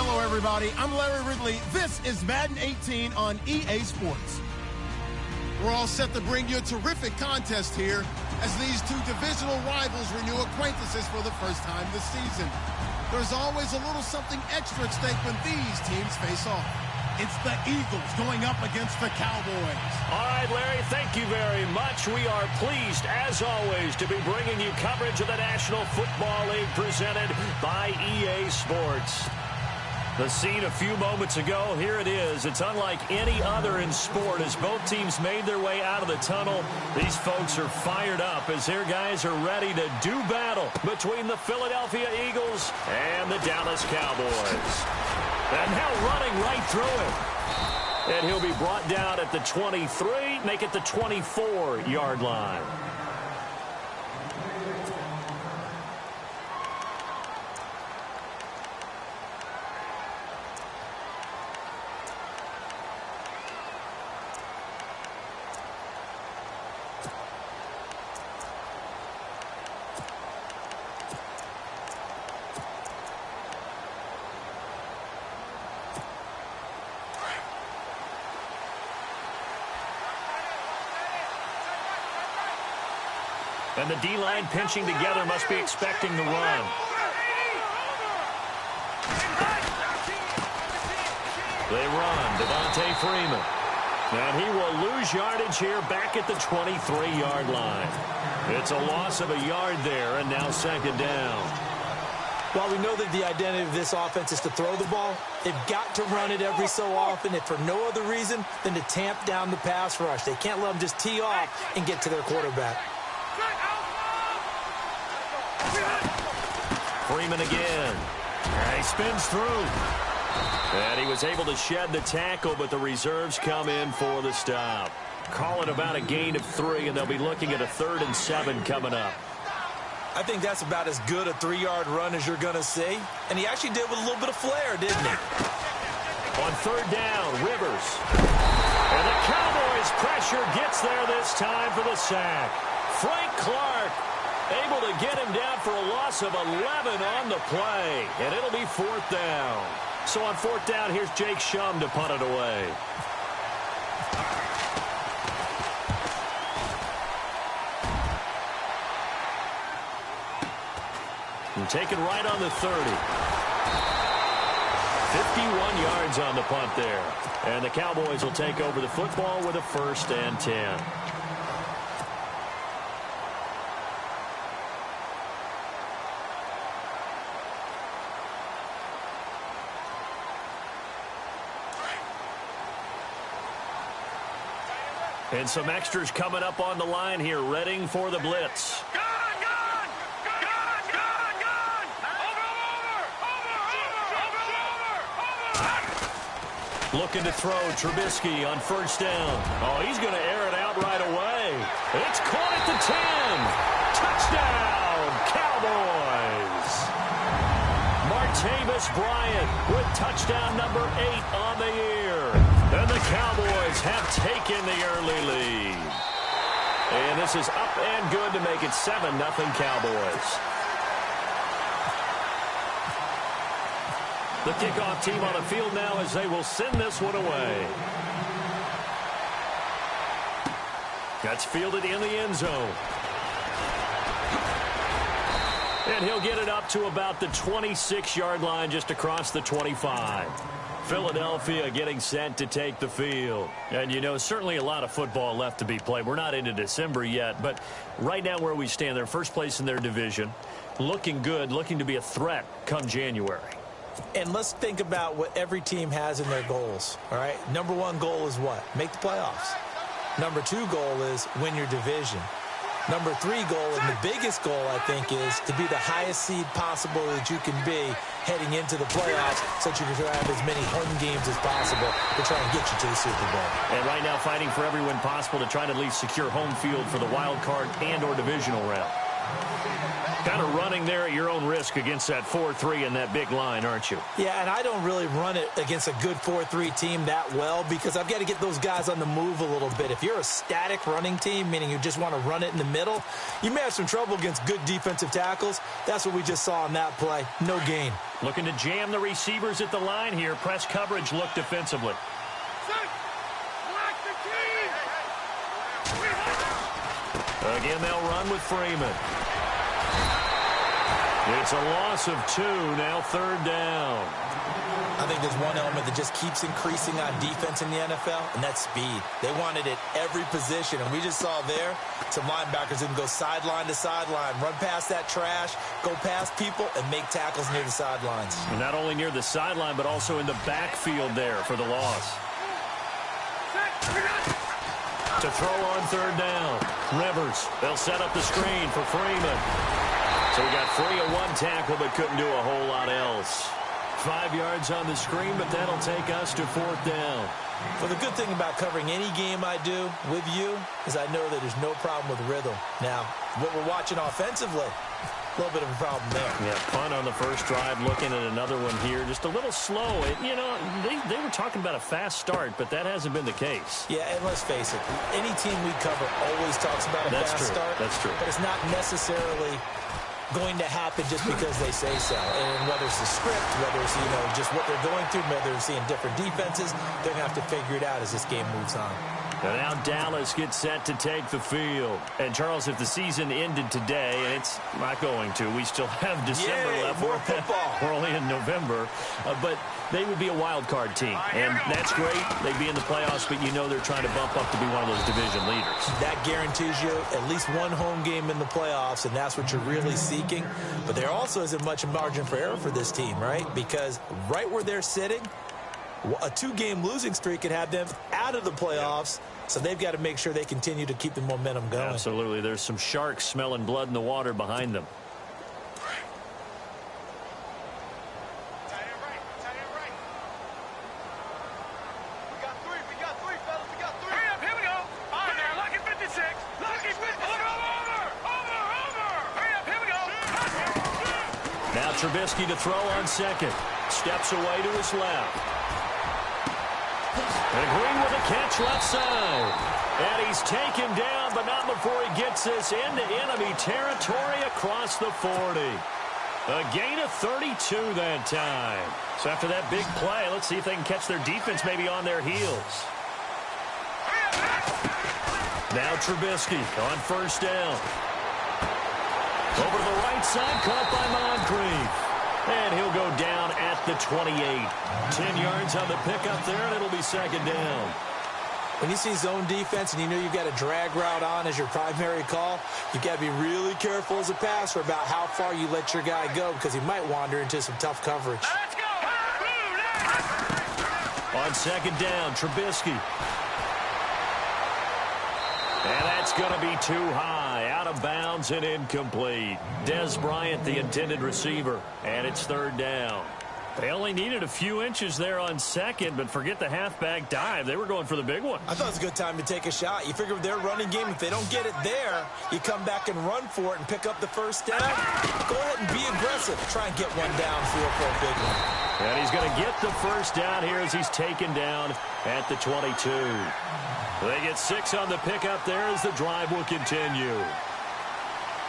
Hello, everybody. I'm Larry Ridley. This is Madden 18 on EA Sports. We're all set to bring you a terrific contest here as these two divisional rivals renew acquaintances for the first time this season. There's always a little something extra at stake when these teams face off. It's the Eagles going up against the Cowboys. All right, Larry, thank you very much. We are pleased, as always, to be bringing you coverage of the National Football League presented by EA Sports. The scene a few moments ago, here it is. It's unlike any other in sport as both teams made their way out of the tunnel. These folks are fired up as their guys are ready to do battle between the Philadelphia Eagles and the Dallas Cowboys. And now running right through him. And he'll be brought down at the 23, make it the 24-yard line. And the D-line pinching together must be expecting the run. They run. Devontae Freeman. And he will lose yardage here back at the 23-yard line. It's a loss of a yard there, and now second down. While we know that the identity of this offense is to throw the ball, they've got to run it every so often, if for no other reason than to tamp down the pass rush. They can't let them just tee off and get to their quarterback. Freeman again. And he spins through. And he was able to shed the tackle, but the reserves come in for the stop. Call it about a gain of 3, and they'll be looking at a 3rd and 7 coming up. I think that's about as good a 3-yard run as you're going to see. And he actually did with a little bit of flair, didn't he? On 3rd down, Rivers. And the Cowboys' pressure gets there this time for the sack. Frank Clark able to get him down for a loss of 11 on the play. And it'll be 4th down. So on 4th down, here's Jake Shum to punt it away. And taken right on the 30. 51 yards on the punt there. And the Cowboys will take over the football with a 1st and 10. And some extras coming up on the line here, readying for the blitz. Looking to throw, Trubisky on 1st down. Oh, he's going to air it out right away. It's caught at the 10. Touchdown, Cowboys. Martavis Bryant with touchdown number 8 on the year. And the Cowboys have taken the early lead. And this is up and good to make it 7-0 Cowboys. The kickoff team on the field now as they will send this one away. That's fielded in the end zone. And he'll get it up to about the 26-yard line just across the 25. Philadelphia getting set to take the field. And, you know, certainly a lot of football left to be played. We're not into December yet, but right now where we stand, they're first place in their division. Looking good, looking to be a threat come January. And let's think about what every team has in their goals, all right? Number 1 goal is what? Make the playoffs. Number 2 goal is win your division. Number 3 goal, and the biggest goal, I think, is to be the highest seed possible that you can be heading into the playoffs so that you can have as many home games as possible to try and get you to the Super Bowl. And right now fighting for every win possible to try to at least secure home field for the wild card and or divisional round. Kind of running there at your own risk against that 4-3 and that big line, aren't you? Yeah, and I don't really run it against a good 4-3 team that well because I've got to get those guys on the move a little bit. If you're a static running team, meaning you just want to run it in the middle, you may have some trouble against good defensive tackles. That's what we just saw on that play. No gain. Looking to jam the receivers at the line here. Press coverage look defensively. Again, they'll run with Freeman. It's a loss of 2, now 3rd down. I think there's one element that just keeps increasing on defense in the NFL, and that's speed. They want it at every position, and we just saw there some linebackers who can go sideline to sideline, run past that trash, go past people, and make tackles near the sidelines. And not only near the sideline, but also in the backfield there for the loss. To throw on 3rd down. Rivers, they'll set up the screen for Freeman. So he got free of 1 tackle, but couldn't do a whole lot else. 5 yards on the screen, but that'll take us to 4th down. Well, the good thing about covering any game I do with you is I know that there's no problem with rhythm. Now, what we're watching offensively, a little bit of a problem there. Yeah, punt on the first drive, looking at another one here. Just a little slow. You know, they were talking about a fast start, but that hasn't been the case. Yeah, and let's face it, any team we cover always talks about a fast start. That's true. But it's not necessarily going to happen just because they say so. And whether it's the script, whether it's, just what they're going through, whether they're seeing different defenses, they're going to have to figure it out as this game moves on. And now Dallas gets set to take the field. And, Charles, if the season ended today, and it's not going to, we still have December left. More football. We're only in November. But they would be a wild card team. And that's great. They'd be in the playoffs, but you know they're trying to bump up to be one of those division leaders. That guarantees you at least one home game in the playoffs, and that's what you're really seeking. But there also isn't much margin for error for this team, right? Because right where they're sitting, a 2-game losing streak could have them out of the playoffs, so they've got to make sure they continue to keep the momentum going. Absolutely. There's some sharks smelling blood in the water behind them. Now Trubisky to throw on 2nd. Steps away to his left. And Green with a catch left side. And he's taken down, but not before he gets this into enemy territory across the 40. A gain of 32 that time. So after that big play, let's see if they can catch their defense maybe on their heels. Now Trubisky on 1st down. Over to the right side, caught by Moncrief. And he'll go down at the 28. 10 yards on the pickup there, and it'll be 2nd down. When you see zone defense and you know you've got a drag route on as your primary call, you've got to be really careful as a passer about how far you let your guy go because he might wander into some tough coverage. Let's go. On 2nd down, Trubisky. And that's going to be too high. Out of bounds and incomplete. Dez Bryant, the intended receiver. And it's 3rd down. They only needed a few inches there on 2nd, but forget the halfback dive. They were going for the big one. I thought it was a good time to take a shot. You figure with their running game, if they don't get it there, you come back and run for it and pick up the 1st down. Go ahead and be aggressive. Try and get one downfield for a big one. And he's going to get the 1st down here as he's taken down at the 22. They get 6 on the pickup there as the drive will continue.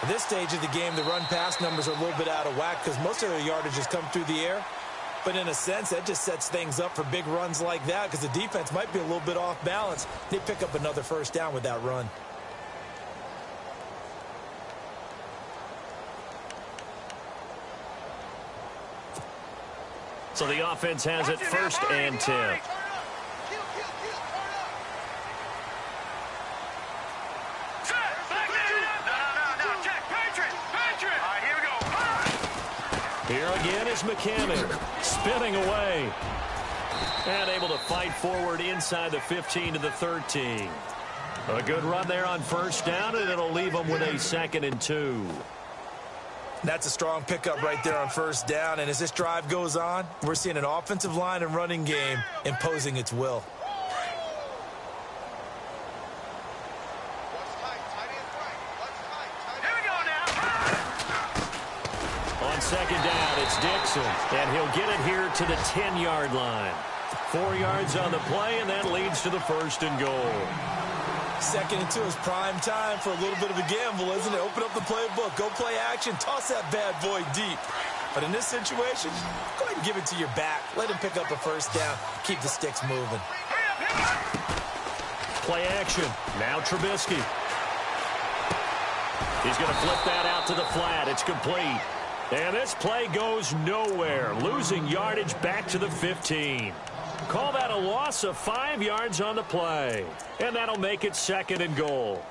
At this stage of the game, the run-pass numbers are a little bit out of whack because most of their yardage has come through the air. But in a sense, that just sets things up for big runs like that because the defense might be a little bit off balance. They pick up another 1st down with that run. So the offense has it 1st and 10. Here again is McCammon, spinning away. And able to fight forward inside the 15 to the 13. A good run there on 1st down, and it'll leave them with a 2nd and 2. That's a strong pickup right there on 1st down. And as this drive goes on, we're seeing an offensive line and running game imposing its will. second down, it's Dixon, and he'll get it here to the 10-yard line. 4 yards on the play, and that leads to the first and goal. 2nd and 2 is prime time for a little bit of a gamble, isn't it? Open up the playbook, go play action, toss that bad boy deep. But in this situation, go ahead and give it to your back. Let him pick up a first down. Keep the sticks moving. Play action. Now Trubisky. He's going to flip that out to the flat. It's complete. And this play goes nowhere. Losing yardage back to the 15. Call that a loss of 5 yards on the play. And that'll make it 2nd and goal.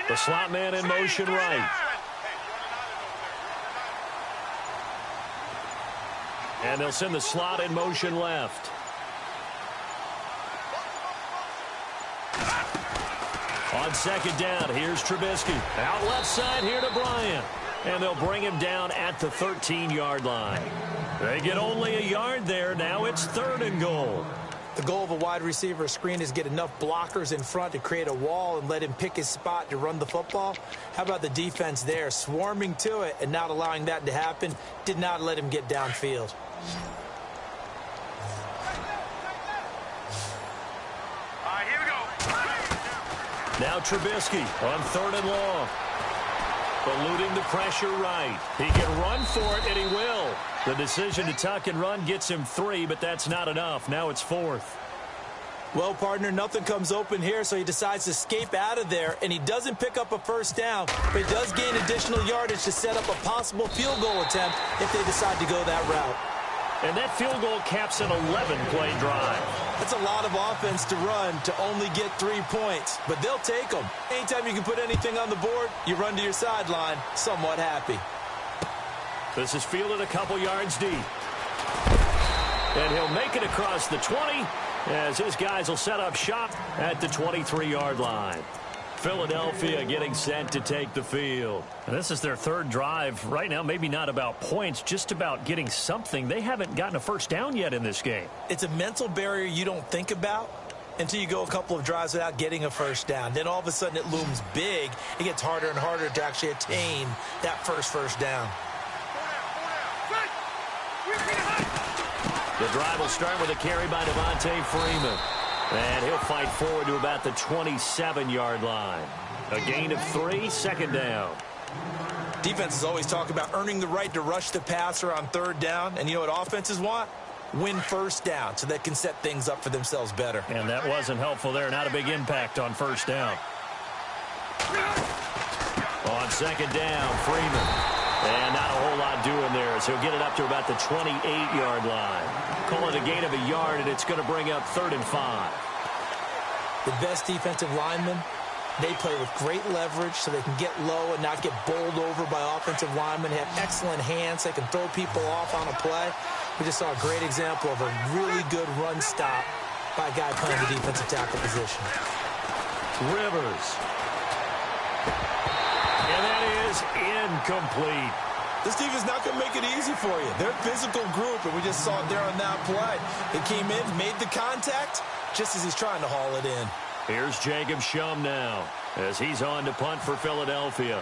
The slot man in motion right. And they'll send the slot in motion left. On 2nd down, here's Trubisky. Out left side here to Bryant. And they'll bring him down at the 13-yard line. They get only a yard there. Now it's 3rd and goal. The goal of a wide receiver screen is get enough blockers in front to create a wall and let him pick his spot to run the football. How about the defense there? Swarming to it and not allowing that to happen. Did not let him get downfield. Here we go. Now Trubisky on 3rd and long. Eluding the pressure right. He can run for it, and he will. The decision to tuck and run gets him 3, but that's not enough. Now it's 4th. Well, partner, nothing comes open here, so he decides to escape out of there, and he doesn't pick up a first down, but he does gain additional yardage to set up a possible field goal attempt if they decide to go that route. And that field goal caps an 11-play drive. That's a lot of offense to run to only get 3 points, but they'll take them. Anytime you can put anything on the board, you run to your sideline somewhat happy. This is fielded a couple yards deep. And he'll make it across the 20 as his guys will set up shop at the 23-yard line. Philadelphia getting set to take the field. And this is their 3rd drive. Right now, maybe not about points, just about getting something. They haven't gotten a first down yet in this game. It's a mental barrier you don't think about until you go a couple of drives without getting a first down. Then all of a sudden it looms big. It gets harder and harder to actually attain that first down. The drive will start with a carry by Devontae Freeman. And he'll fight forward to about the 27-yard line. A gain of 3, 2nd down. Defenses always talk about earning the right to rush the passer on 3rd down. And you know what offenses want? Win first down so they can set things up for themselves better. And that wasn't helpful there. Not a big impact on 1st down. On 2nd down, Freeman. And not a whole lot doing there, so he'll get it up to about the 28-yard line. Call it a gain of a yard, and it's going to bring up 3rd and 5. The best defensive linemen, they play with great leverage so they can get low and not get bowled over by offensive linemen. They have excellent hands. They can throw people off on a play. We just saw a great example of a really good run stop by a guy playing the defensive tackle position. Rivers. And that is incomplete. This defense is not going to make it easy for you. They're a physical group, and we just saw it there on that play. They came in, made the contact, just as he's trying to haul it in. Here's Jacob Shum now, as he's on to punt for Philadelphia.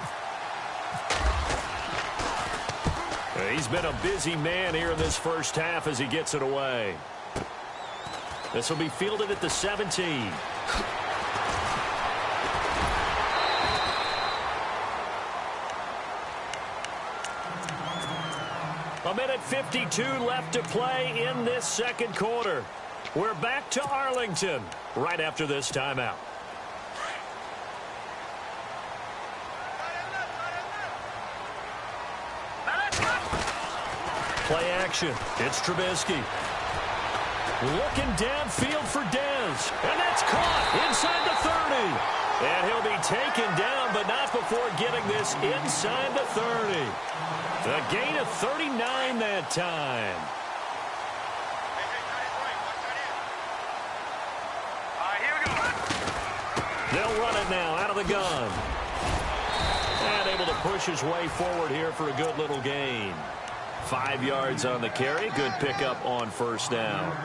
He's been a busy man here in this first half as he gets it away. This will be fielded at the 17. A minute 52 left to play in this 2nd quarter. We're back to Arlington right after this timeout. Play action. It's Trubisky. Looking downfield for Dez. And that's caught inside the 30. And he'll be taken down, but not before getting this inside the 30. A gain of 39 that time. Here we go. They'll run it now out of the gun. And able to push his way forward here for a good little gain. 5 yards on the carry. Good pickup on 1st down.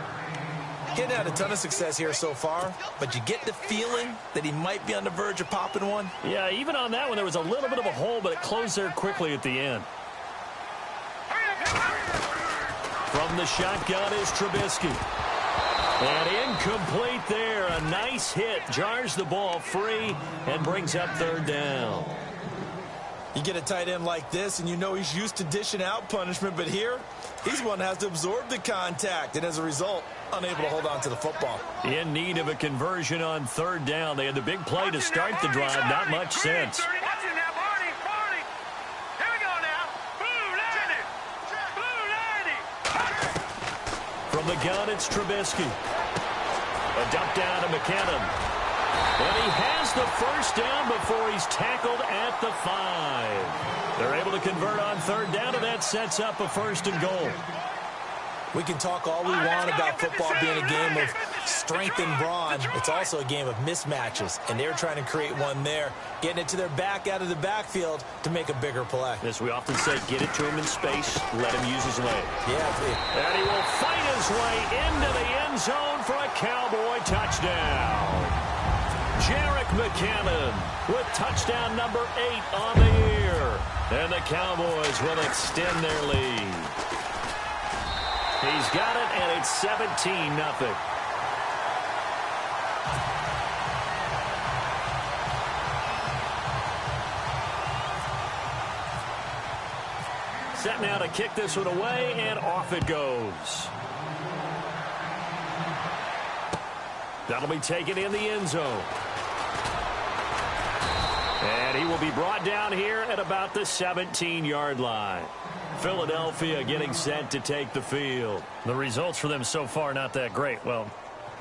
Getting had a ton of success here so far, but you get the feeling that he might be on the verge of popping one. Yeah, even on that one, there was a little bit of a hole, but it closed there quickly at the end. From the shotgun is Trubisky. And incomplete there. A nice hit. Jars the ball free and brings up third down. You get a tight end like this, and you know he's used to dishing out punishment, but here, he's one that has to absorb the contact, and as a result, unable to hold on to the football. In need of a conversion on third down. They had the big play to start the drive. Not much sense. From the gun, it's Trubisky. A dump down to McKinnon. And he has the first down before he's tackled at the 5. They're able to convert on third down, and that sets up a first and goal. We can talk all we want about football being a game of strength and brawn. It's also a game of mismatches, and they're trying to create one there, getting it to their back out of the backfield to make a bigger play. As we often say, get it to him in space, let him use his leg. Yeah. And he will fight his way into the end zone for a Cowboy touchdown. Jerick McKinnon with touchdown number 8 on the year. And the Cowboys will extend their lead. He's got it, and it's 17-0. Set now to kick this one away, and off it goes. That'll be taken in the end zone. And he will be brought down here at about the 17-yard line. Philadelphia getting set to take the field. The results for them so far not that great. Well,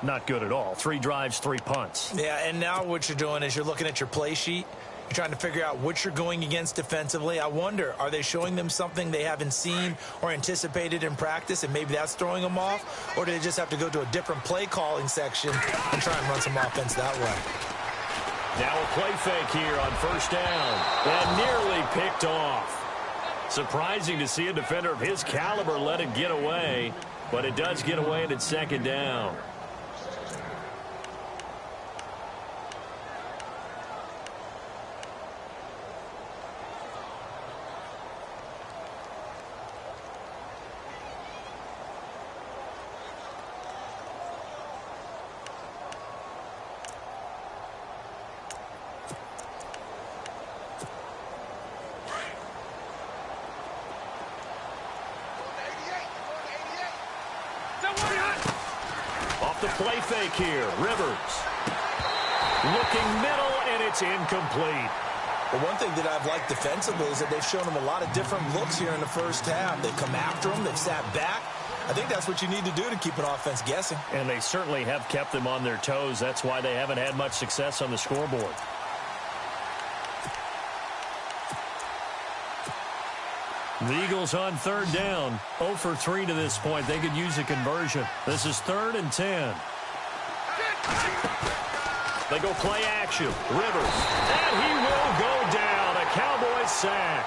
not good at all. 3 drives, 3 punts. Yeah, and now what you're doing is you're looking at your play sheet. You're trying to figure out what you're going against defensively. I wonder, are they showing them something they haven't seen or anticipated in practice, and maybe that's throwing them off? Or do they just have to go to a different play calling section and try and run some offense that way? Now a play fake here on first down. And nearly picked off. Surprising to see a defender of his caliber let it get away. But it does get away, and it's second down. Off the play fake here, Rivers. Looking middle, and it's incomplete. Well, one thing that I've liked defensively is that they've shown them a lot of different looks here in the first half. They've come after them. They've sat back. I think that's what you need to do to keep an offense guessing. And they certainly have kept them on their toes. That's why they haven't had much success on the scoreboard. The Eagles on third down. 0 for 3 to this point. They could use a conversion. This is 3rd and 10. They go play action. Rivers. And he will go down. A Cowboys sack.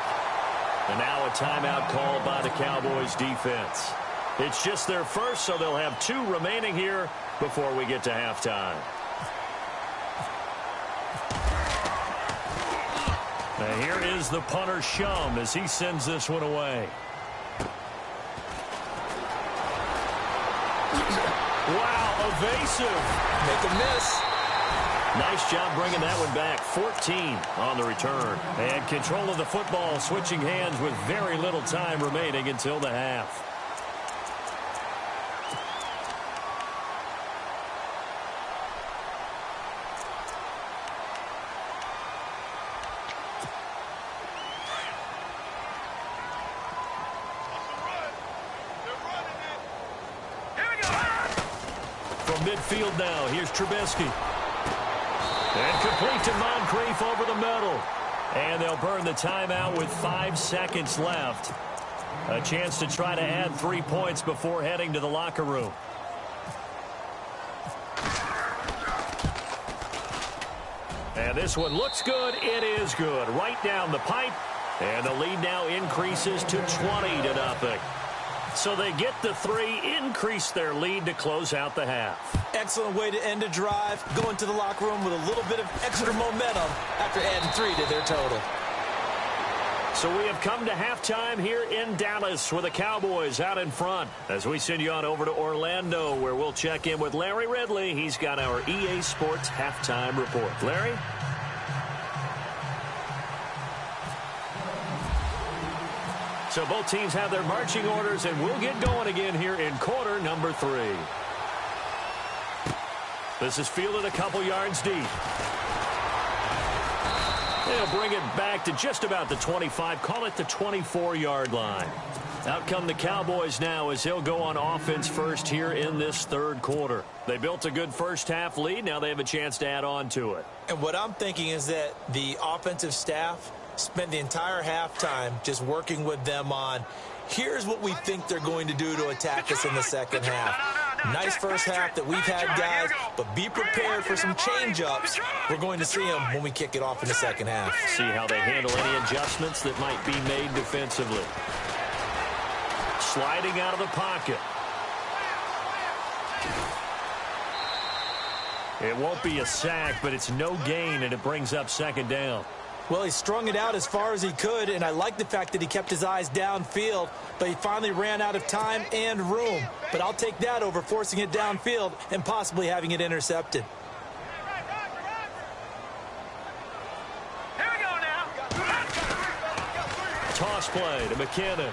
And now a timeout called by the Cowboys defense. It's just their first, so they'll have 2 remaining here before we get to halftime. Now here is the punter, Shum, as he sends this one away. Wow, evasive. Make a miss. Nice job bringing that one back. 14 on the return. And control of the football switching hands with very little time remaining until the half. Midfield now. Here's Trubisky. And complete to Moncrief over the middle. And they'll burn the timeout with 5 seconds left. A chance to try to add 3 points before heading to the locker room. And this one looks good. It is good. Right down the pipe. And the lead now increases to 20-0. So they get the 3, increase their lead to close out the half. Excellent way to end a drive, going to the locker room with a little bit of extra momentum after adding 3 to their total. So we have come to halftime here in Dallas with the Cowboys out in front. As we send you on over to Orlando, where we'll check in with Larry Ridley. He's got our EA Sports halftime report. Larry? So both teams have their marching orders, and we'll get going again here in quarter number 3. This is fielded a couple yards deep. They'll bring it back to just about the 25, call it the 24-yard line. Out come the Cowboys now as they'll go on offense first here in this third quarter. They built a good first-half lead. Now they have a chance to add on to it. And what I'm thinking is that the offensive staff spend the entire halftime just working with them on, here's what we think they're going to do to attack us in the second half. Nice first half that we've had, guys, but be prepared for some change-ups. We're going to see them when we kick it off in the second half. See how they handle any adjustments that might be made defensively. Sliding out of the pocket. It won't be a sack, but it's no gain, and it brings up second down. Well, he strung it out as far as he could, and I like the fact that he kept his eyes downfield, but he finally ran out of time and room. But I'll take that over forcing it downfield and possibly having it intercepted. Here we go now. Toss play to McKinnon.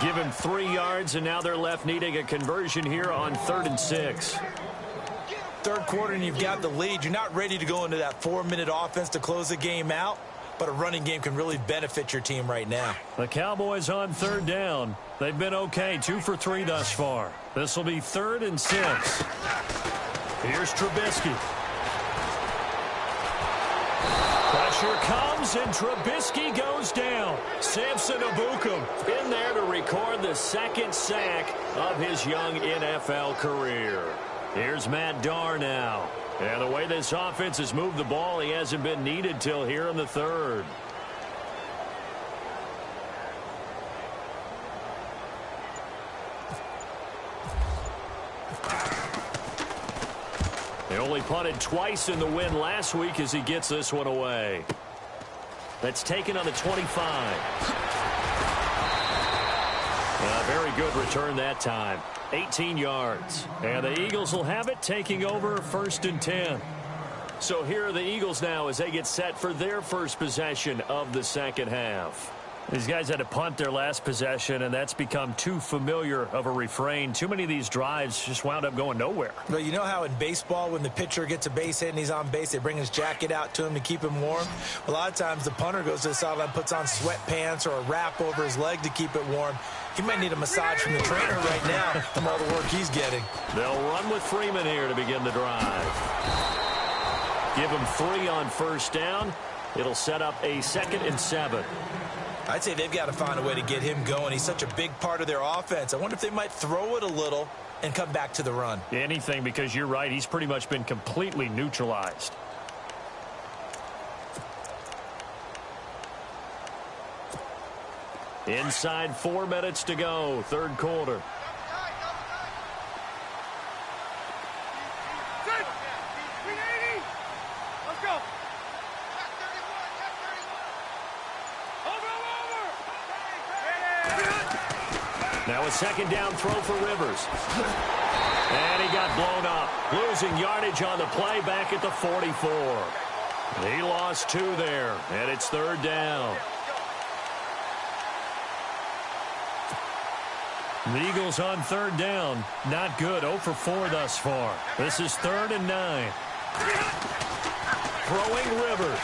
Give him 3 yards, and now they're left needing a conversion here on 3rd and 6. Third quarter and you've got the lead. You're not ready to go into that 4-minute offense to close the game out, but a running game can really benefit your team right now. The Cowboys on 3rd down. They've been okay, 2 for 3 thus far. This will be 3rd and 6. Here's Trubisky. Pressure comes, and Trubisky goes down. Samson Ebukam in there to record the 2nd sack of his young NFL career. Here's Matt Darr now. And the way this offense has moved the ball, he hasn't been needed till here in the 3rd. They only punted twice in the win last week as he gets this one away. That's taken on the 25. Very good return that time. 18 yards. And the Eagles will have it, taking over 1st and 10. So here are the Eagles now as they get set for their first possession of the second half. These guys had to punt their last possession, and that's become too familiar of a refrain. Too many of these drives just wound up going nowhere. But you know how in baseball, when the pitcher gets a base hit and he's on base, they bring his jacket out to him to keep him warm? A lot of times the punter goes to the sideline, puts on sweatpants or a wrap over his leg to keep it warm. He might need a massage from the trainer right now from all the work he's getting. They'll run with Freeman here to begin the drive. Give him 3 on 1st down. It'll set up a 2nd and 7. I'd say they've got to find a way to get him going. He's such a big part of their offense. I wonder if they might throw it a little and come back to the run. Anything, because you're right. He's pretty much been completely neutralized. Inside 4 minutes to go, 3rd quarter. Let's go. Now a 2nd down throw for Rivers. And he got blown up. Losing yardage on the play back at the 44. He lost 2 there, and it's 3rd down. The Eagles on 3rd down. Not good. 0 for 4 thus far. This is 3rd and 9. Throwing Rivers.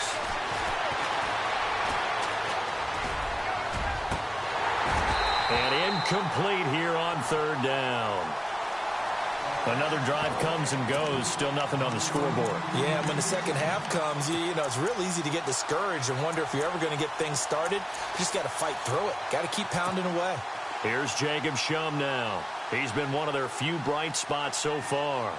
And incomplete here on 3rd down. Another drive comes and goes. Still nothing on the scoreboard. Yeah, when the second half comes, you know, it's real easy to get discouraged and wonder if you're ever going to get things started. You just got to fight through it. Got to keep pounding away. Here's Jacob Shum now. He's been one of their few bright spots so far.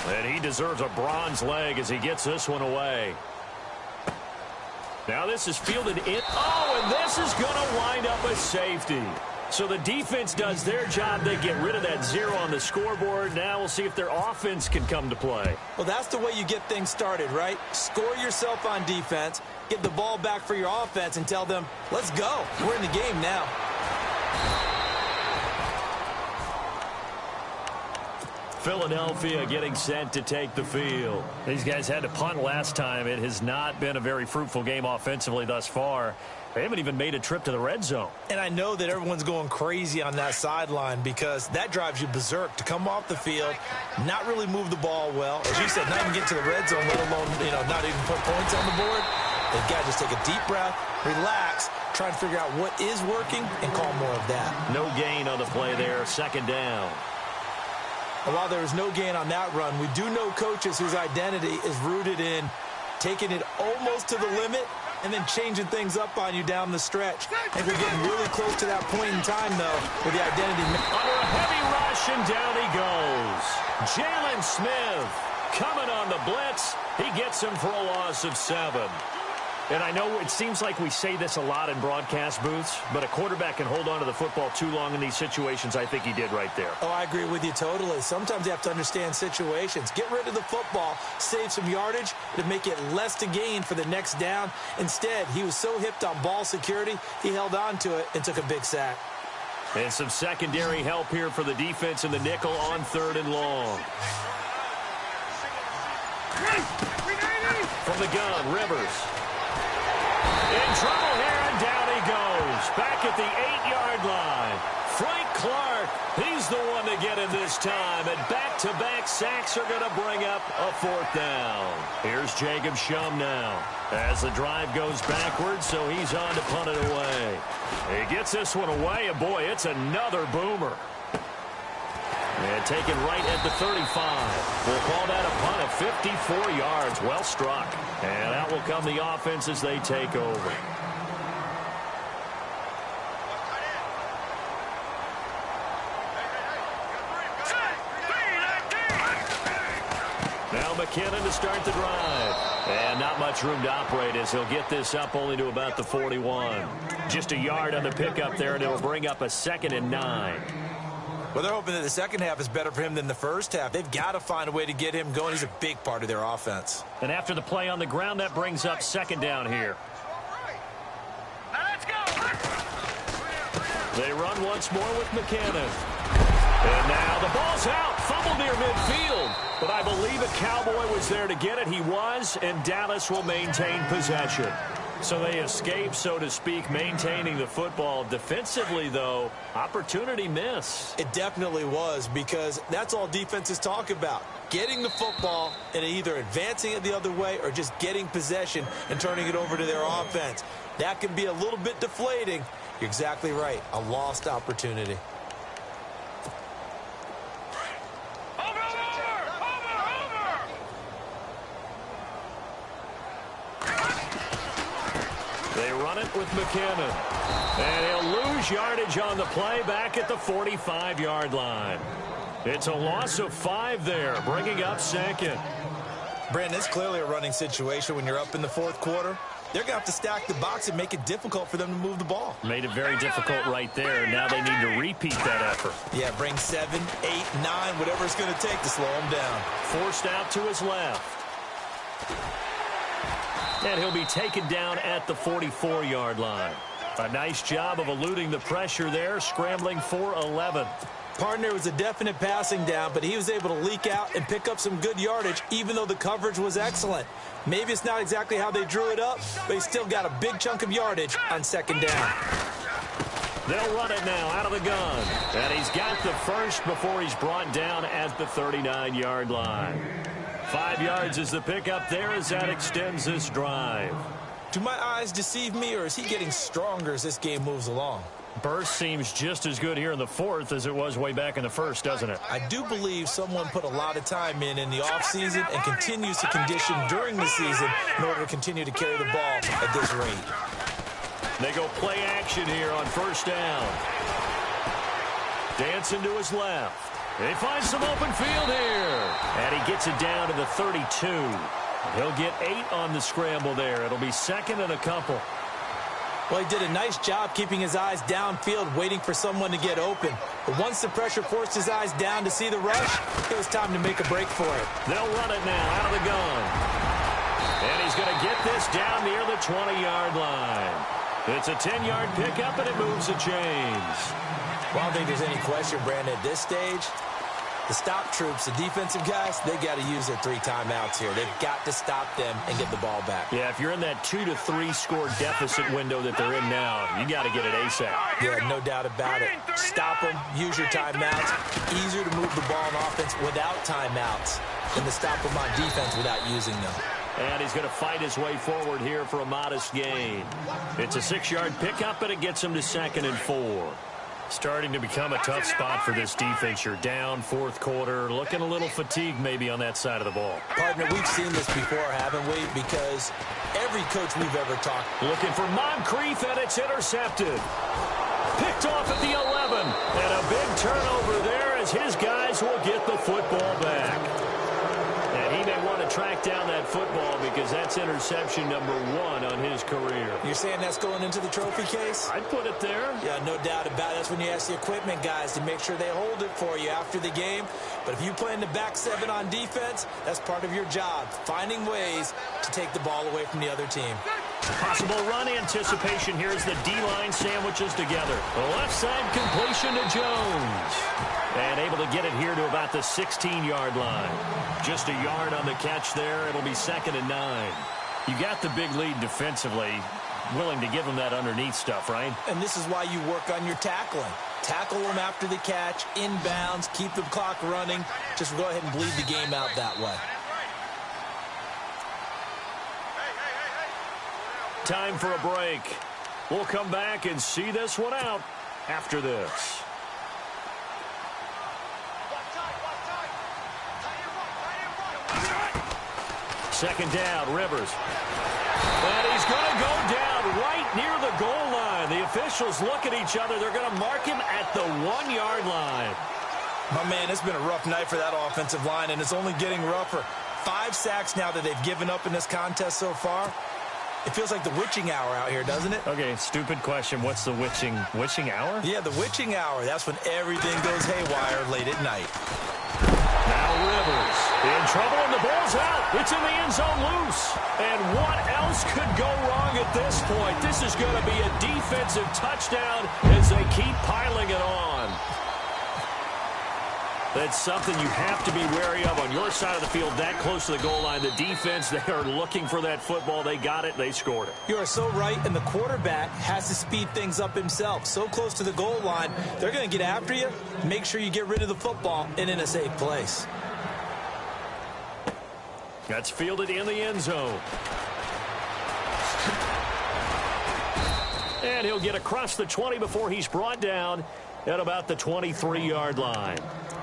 And he deserves a bronze leg as he gets this one away. Now this is fielded in. Oh, and this is going to wind up a safety. So the defense does their job. They get rid of that 0 on the scoreboard. Now we'll see if their offense can come to play. Well, that's the way you get things started, right? Score yourself on defense, get the ball back for your offense, and tell them, let's go. We're in the game now. Philadelphia getting set to take the field. These guys had to punt last time. It has not been a very fruitful game offensively thus far. They haven't even made a trip to the red zone. And I know that everyone's going crazy on that sideline because that drives you berserk to come off the field, not really move the ball well. As you said, not even get to the red zone, let alone, not even put points on the board. They've got to just take a deep breath, relax, try and figure out what is working, and call more of that. No gain on the play there, second down. And while there is no gain on that run, we do know coaches whose identity is rooted in taking it almost to the limit and then changing things up on you down the stretch. And we're getting really close to that point in time, though, where the identity... Under a heavy rush, and down he goes. Jalen Smith coming on the blitz. He gets him for a loss of 7. And I know it seems like we say this a lot in broadcast booths, but a quarterback can hold on to the football too long in these situations. I think he did right there. Oh, I agree with you totally. Sometimes you have to understand situations. Get rid of the football, save some yardage to make it less to gain for the next down. Instead, he was so hipped on ball security, he held on to it and took a big sack. And some secondary help here for the defense in the nickel on 3rd and long. From the gun, Rivers. In trouble here, and down he goes. Back at the 8-yard line. Frank Clark, he's the one to get him this time. And back-to-back sacks are going to bring up a 4th down. Here's Jacob Shum now. As the drive goes backwards, so he's on to punt it away. He gets this one away, and boy, it's another boomer. And taken right at the 35. We'll call that a punt of 54 yards. Well struck. And out will come the offense as they take over. Now McKinnon to start the drive. And not much room to operate as he'll get this up only to about the 41. Just a yard on the pickup there, and it'll bring up a 2nd and 9. Well, they're hoping that the second half is better for him than the first half. They've got to find a way to get him going. He's a big part of their offense. And after the play on the ground, that brings up 2nd down here. Now let's go. They run once more with McKinnon. And now the ball's out. Fumble near midfield. But I believe a Cowboy was there to get it. He was, and Dallas will maintain possession. So they escape, so to speak, maintaining the football. Defensively, though, opportunity miss. It definitely was, because that's all defenses talk about. Getting the football and either advancing it the other way or just getting possession and turning it over to their offense. That can be a little bit deflating. You're exactly right. A lost opportunity. They run it with McKinnon. And he'll lose yardage on the play back at the 45-yard line. It's a loss of 5 there, bringing up 2nd. Brandon, it's clearly a running situation when you're up in the 4th quarter. They're going to have to stack the box and make it difficult for them to move the ball. Made it very difficult right there. Now they need to repeat that effort. Yeah, bring 7, 8, 9, whatever it's going to take to slow them down. Forced out to his left. And he'll be taken down at the 44-yard line. A nice job of eluding the pressure there, scrambling for 11. Partner was a definite passing down, but he was able to leak out and pick up some good yardage, even though the coverage was excellent. Maybe it's not exactly how they drew it up, but he still got a big chunk of yardage on 2nd down. They'll run it now out of the gun. And he's got the first before he's brought down at the 39-yard line. 5 yards is the pickup there as that extends this drive. Do my eyes deceive me, or is he getting stronger as this game moves along? Burst seems just as good here in the 4th as it was way back in the 1st, doesn't it? I do believe someone put a lot of time in the offseason and continues to condition during the season in order to continue to carry the ball at this rate. They go play action here on 1st down. Dancing to his left. He finds some open field here. And he gets it down to the 32. He'll get 8 on the scramble there. It'll be second and a couple. Well, he did a nice job keeping his eyes downfield, waiting for someone to get open. But once the pressure forced his eyes down to see the rush, it was time to make a break for it. They'll run it now out of the gun. And he's going to get this down near the 20-yard line. It's a 10-yard pickup, and it moves the chains. Well, I don't think there's any question, Brandon, at this stage, the stop troops, the defensive guys, they got to use their 3 timeouts here. They've got to stop them and get the ball back. Yeah, if you're in that 2 to 3 score deficit window that they're in now, you got to get it ASAP. Yeah, no doubt about it. Stop them, use your timeouts. Easier to move the ball on offense without timeouts than to stop them on defense without using them. And he's going to fight his way forward here for a modest gain. It's a 6-yard pickup, and it gets him to 2nd and 4. Starting to become a tough spot for this defense. You're down 4th quarter, looking a little fatigued maybe on that side of the ball. Partner, we've seen this before, haven't we? Because every coach we've ever talked. Looking for Moncrief, and it's intercepted. Picked off at the 11. And a big turnover there as his guys will get the football back. And he may want to track down that football because that's interception number 1 on his career. You're saying that's going into the trophy case? I'd put it there. Yeah, no doubt about it. That's when you ask the equipment guys to make sure they hold it for you after the game. But if you play in the back 7 on defense, that's part of your job, finding ways to take the ball away from the other team. Possible run anticipation here as the D-line sandwiches together. The left side completion to Jones. And able to get it here to about the 16-yard line. Just a yard on the catch there. It'll be 2nd and 9. You got the big lead defensively. Willing to give them that underneath stuff, right? And this is why you work on your tackling. Tackle them after the catch, inbounds, keep the clock running. Just go ahead and bleed the game out that way. Time for a break. We'll come back and see this one out after this. Second down, Rivers. And he's going to go down right near the goal line. The officials look at each other. They're going to mark him at the 1-yard line. My man, it's been a rough night for that offensive line, and it's only getting rougher. 5 sacks now that they've given up in this contest so far. It feels like the witching hour out here, doesn't it? Okay, stupid question. What's the witching hour? Yeah, the witching hour. That's when everything goes haywire late at night. Now Rivers in trouble, and the ball's out. It's in the end zone loose. And what else could go wrong at this point? This is going to be a defensive touchdown as they keep piling it on. That's something you have to be wary of on your side of the field, that close to the goal line. The defense, they are looking for that football. They got it. They scored it. You are so right, and the quarterback has to speed things up himself. So close to the goal line, they're going to get after you. Make sure you get rid of the football and in a safe place. That's fielded in the end zone. And he'll get across the 20 before he's brought down at about the 23-yard line.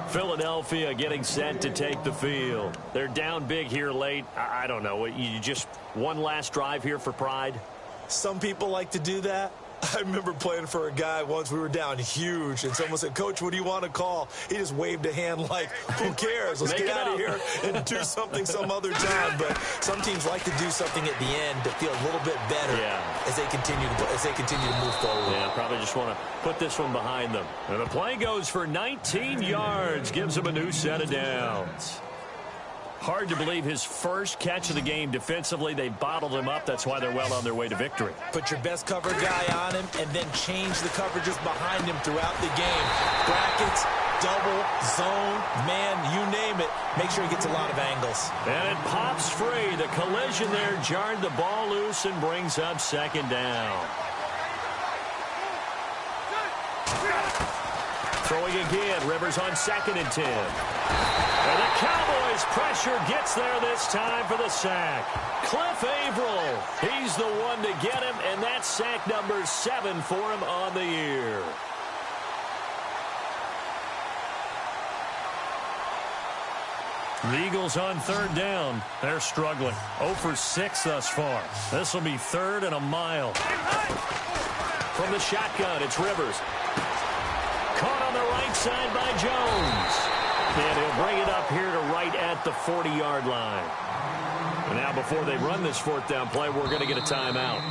Philadelphia getting set to take the field. They're down big here late. I don't know. You just one last drive here for pride? Some people like to do that. I remember playing for a guy once. We were down huge, and someone said, "Coach, what do you want to call?" He just waved a hand like, who cares? Let's get out of here and do something some other time. But some teams like to do something at the end to feel a little bit better as they continue to move forward. Yeah, probably just want to put this one behind them. And the play goes for 19 yards, gives them a new set of downs. Hard to believe his first catch of the game defensively. They bottled him up. That's why they're well on their way to victory. Put your best cover guy on him and then change the coverages behind him throughout the game. Brackets, double, zone, man, you name it. Make sure he gets a lot of angles. And it pops free. The collision there jarred the ball loose and brings up 2nd down. Throwing again. Rivers on 2nd and 10. And the Cowboys pressure gets there this time for the sack. Cliff Averill, he's the one to get him, and that's sack number 7 for him on the year. The Eagles on 3rd down. They're struggling. 0 for 6 thus far. This will be 3rd and a mile. From the shotgun, it's Rivers. Caught on the right side by Jones. And he'll bring it up here to right at the 40-yard line. And now before they run this fourth down play, we're going to get a timeout.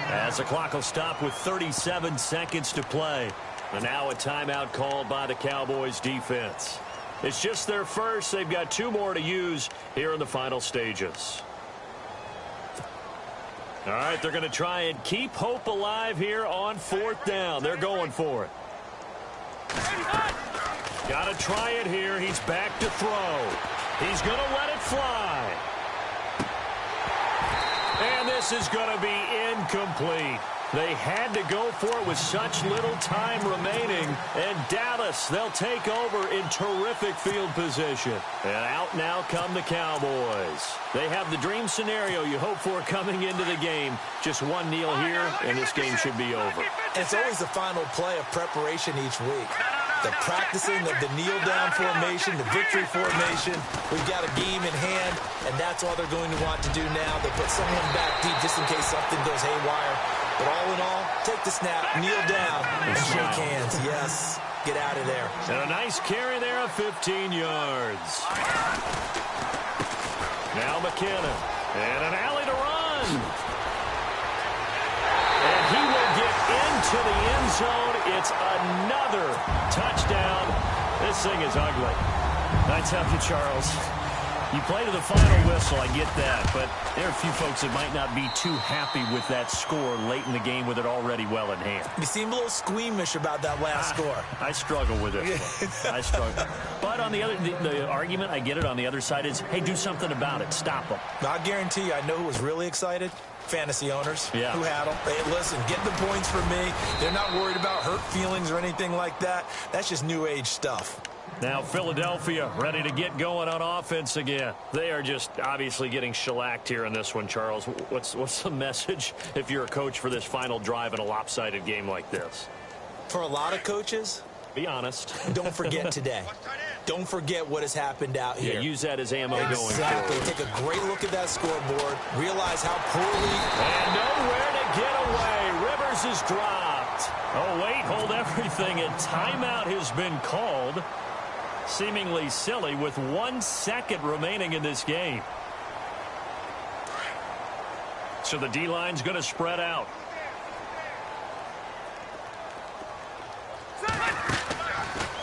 As the clock will stop with 37 seconds to play. And now a timeout called by the Cowboys defense. It's just their first. They've got 2 more to use here in the final stages. All right, they're going to try and keep hope alive here on fourth down. They're going for it. Got to try it here. He's back to throw. He's going to let it fly. And this is going to be incomplete. They had to go for it with such little time remaining. And Dallas, they'll take over in terrific field position. And out now come the Cowboys. They have the dream scenario you hope for coming into the game. Just one kneel here, and this game should be over. It's always the final play of preparation each week. The practicing of the kneel-down formation, the victory formation. We've got a game in hand, and that's all they're going to want to do now. They'll put someone back deep just in case something goes haywire. But all in all, take the snap, kneel down, and shake hands. Yes, get out of there. And a nice carry there of 15 yards. Now McKinnon. And an alley to run. And he will get into the end zone. It's another touchdown. This thing is ugly. I tell you, Charles, you play to the final whistle, I get that, but there are a few folks that might not be too happy with that score late in the game with it already well in hand. You seem a little squeamish about that last score. I struggle with it. I struggle. But on the other, the argument, I get it, on the other side is, hey, do something about it. Stop them. I guarantee you, I know who was really excited. Fantasy owners who had them. Hey, listen, get the points for me. They're not worried about hurt feelings or anything like that. That's just new age stuff. Now Philadelphia ready to get going on offense again. They are just obviously getting shellacked here in this one, Charles. What's the message if you're a coach for this final drive in a lopsided game like this? For a lot of coaches, be honest. Don't forget today. Don't forget what has happened out here. Yeah, use that as ammo going forward. Exactly. Take a great look at that scoreboard. Realize how poorly. And nowhere to get away. Rivers is dropped. Oh, wait, hold everything. And timeout has been called. Seemingly silly with 1 second remaining in this game. So the D-line's going to spread out.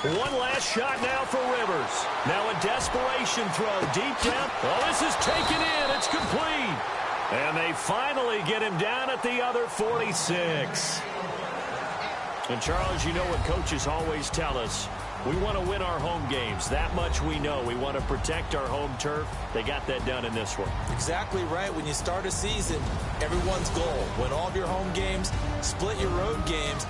One last shot now for Rivers. Now a desperation throw deep down. Oh, this is taken in. It's complete. And they finally get him down at the other 46. And Charles, you know what coaches always tell us. We want to win our home games. That much we know. We want to protect our home turf. They got that done in this one. Exactly right. When you start a season, everyone's goal, win all of your home games, split your road games.